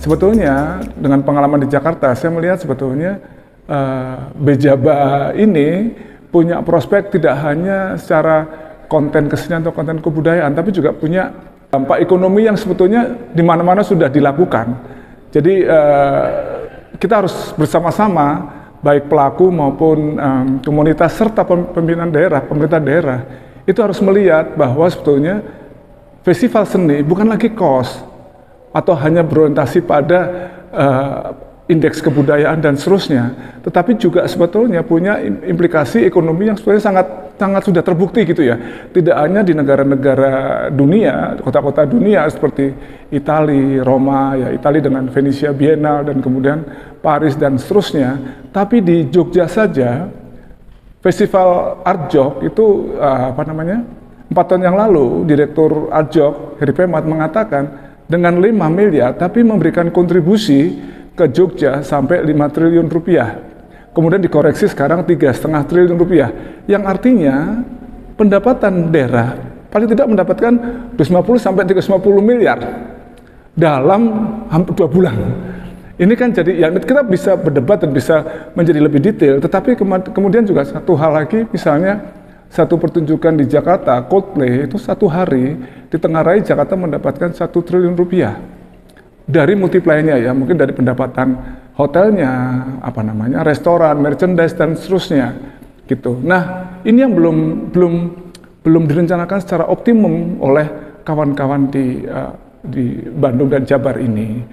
sebetulnya dengan pengalaman di Jakarta, saya melihat sebetulnya Bejaba ini punya prospek tidak hanya secara konten kesenian atau konten kebudayaan, tapi juga punya dampak ekonomi yang sebetulnya di mana-mana sudah dilakukan. Jadi kita harus bersama-sama, baik pelaku maupun komunitas serta pimpinan daerah, pemerintah daerah, itu harus melihat bahwa sebetulnya festival seni bukan lagi cost atau hanya berorientasi pada indeks kebudayaan dan seterusnya, tetapi juga sebetulnya punya implikasi ekonomi yang sebetulnya sangat sudah terbukti gitu ya. Tidak hanya di negara-negara dunia, kota-kota dunia seperti Italia, Roma, ya Italia dengan Venezia Biennale dan kemudian Paris dan seterusnya, tapi di Jogja saja Festival Art Jog itu 4 tahun yang lalu Direktur Art Jog Heri Pemat mengatakan dengan 5 miliar tapi memberikan kontribusi ke Jogja sampai 5 triliun rupiah. Kemudian dikoreksi sekarang 3,5 triliun rupiah. Yang artinya pendapatan daerah paling tidak mendapatkan 250 sampai 350 miliar dalam hampir 2 bulan. Ini kan jadi, ya kita bisa berdebat dan bisa menjadi lebih detail, tetapi kemudian juga satu hal lagi, misalnya satu pertunjukan di Jakarta, Coldplay, itu 1 hari di Tengah Rai Jakarta mendapatkan 1 triliun rupiah. Dari multiplier-nya ya, mungkin dari pendapatan hotelnya, restoran, merchandise, dan seterusnya. Gitu. Nah, ini yang belum direncanakan secara optimum oleh kawan-kawan di Bandung dan Jabar ini.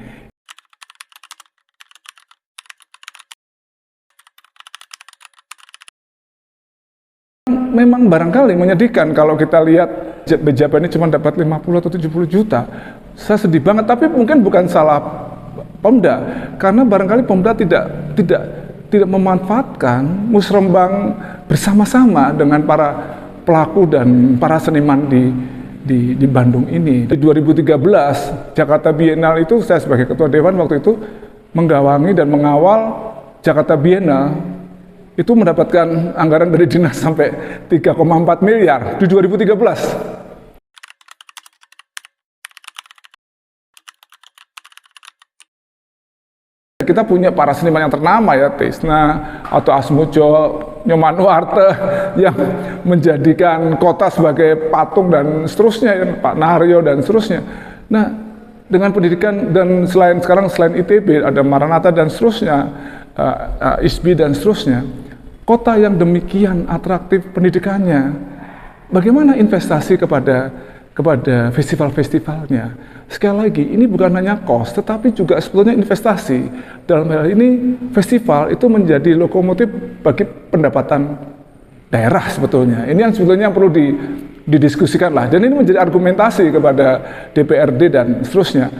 Memang barangkali menyedihkan kalau kita lihat Bejaba ini cuma dapat 50 atau 70 juta. Saya sedih banget, tapi mungkin bukan salah Pemda, karena barangkali Pemda tidak memanfaatkan musrembang bersama-sama dengan para pelaku dan para seniman di Bandung ini. Di 2013 Jakarta Biennale itu saya sebagai ketua dewan waktu itu menggawangi dan mengawal Jakarta Biennale. Itu mendapatkan anggaran dari dinas sampai 3,4 miliar di 2013. Kita punya para seniman yang ternama ya, Tisna atau Asmujo, Nyoman Warte yang menjadikan kota sebagai patung dan seterusnya, Pak Naryo dan seterusnya. Nah, dengan pendidikan dan selain ITB ada Maranatha dan seterusnya, ISBI dan seterusnya, kota yang demikian atraktif pendidikannya, bagaimana investasi kepada festival-festivalnya? Sekali lagi, ini bukan hanya cost, tetapi juga sebetulnya investasi. Dalam hal ini, festival itu menjadi lokomotif bagi pendapatan daerah sebetulnya. Ini yang sebetulnya perlu didiskusikan lah, dan ini menjadi argumentasi kepada DPRD dan seterusnya.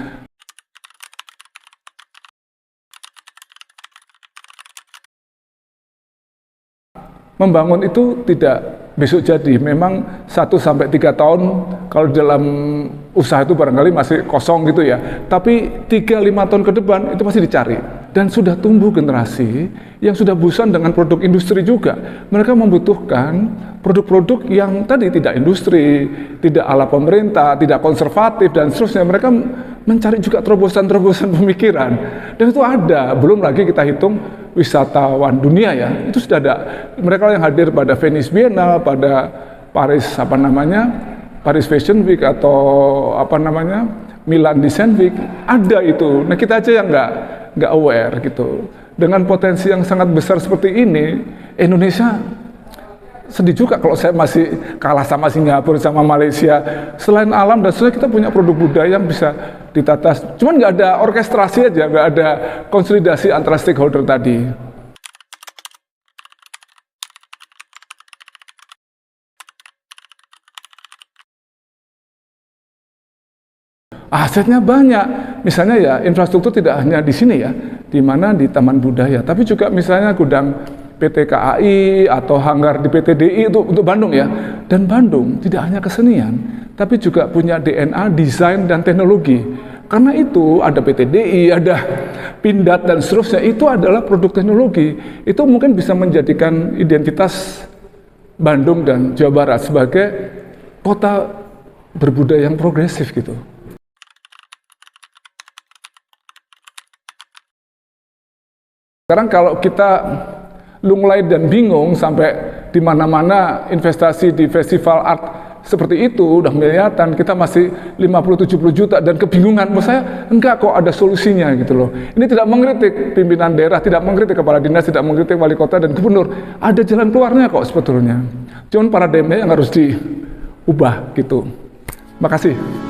Membangun itu tidak besok jadi, memang 1-3 tahun kalau dalam usaha itu barangkali masih kosong gitu ya, tapi 3-5 tahun ke depan itu pasti dicari. Dan sudah tumbuh generasi yang sudah bosan dengan produk industri juga. Mereka membutuhkan produk-produk yang tadi tidak industri, tidak ala pemerintah, tidak konservatif dan seterusnya. Mereka mencari juga terobosan-terobosan pemikiran, dan itu ada. Belum lagi kita hitung wisatawan dunia ya, itu sudah ada. Mereka yang hadir pada Venice Biennale, pada Paris Paris Fashion Week atau Milan Design Week, ada itu. Nah, kita aja yang nggak aware gitu. Dengan potensi yang sangat besar seperti ini, Indonesia sedih juga kalau saya masih kalah sama Singapura, sama Malaysia. Selain alam dan sebagainya, kita punya produk budaya yang bisa ditata. Cuman nggak ada orkestrasi aja, nggak ada konsolidasi antara stakeholder tadi. Asetnya banyak, misalnya ya infrastruktur tidak hanya di sini ya, di mana di Taman Budaya, tapi juga misalnya gudang PT KAI atau hanggar di PT DI untuk Bandung ya. Dan Bandung tidak hanya kesenian, tapi juga punya DNA, desain, dan teknologi. Karena itu ada PT DI, ada Pindad, dan seterusnya, itu adalah produk teknologi. Itu mungkin bisa menjadikan identitas Bandung dan Jawa Barat sebagai kota berbudaya yang progresif gitu. Sekarang kalau kita lunglai dan bingung sampai di mana-mana investasi di festival art seperti itu udah kelihatan, kita masih 50-70 juta dan kebingungan. Menurut saya enggak kok, ada solusinya gitu loh. Ini tidak mengkritik pimpinan daerah, tidak mengkritik kepala dinas, tidak mengkritik wali kota dan gubernur. Ada jalan keluarnya kok sebetulnya. Cuman paradigmanya yang harus diubah gitu. Makasih.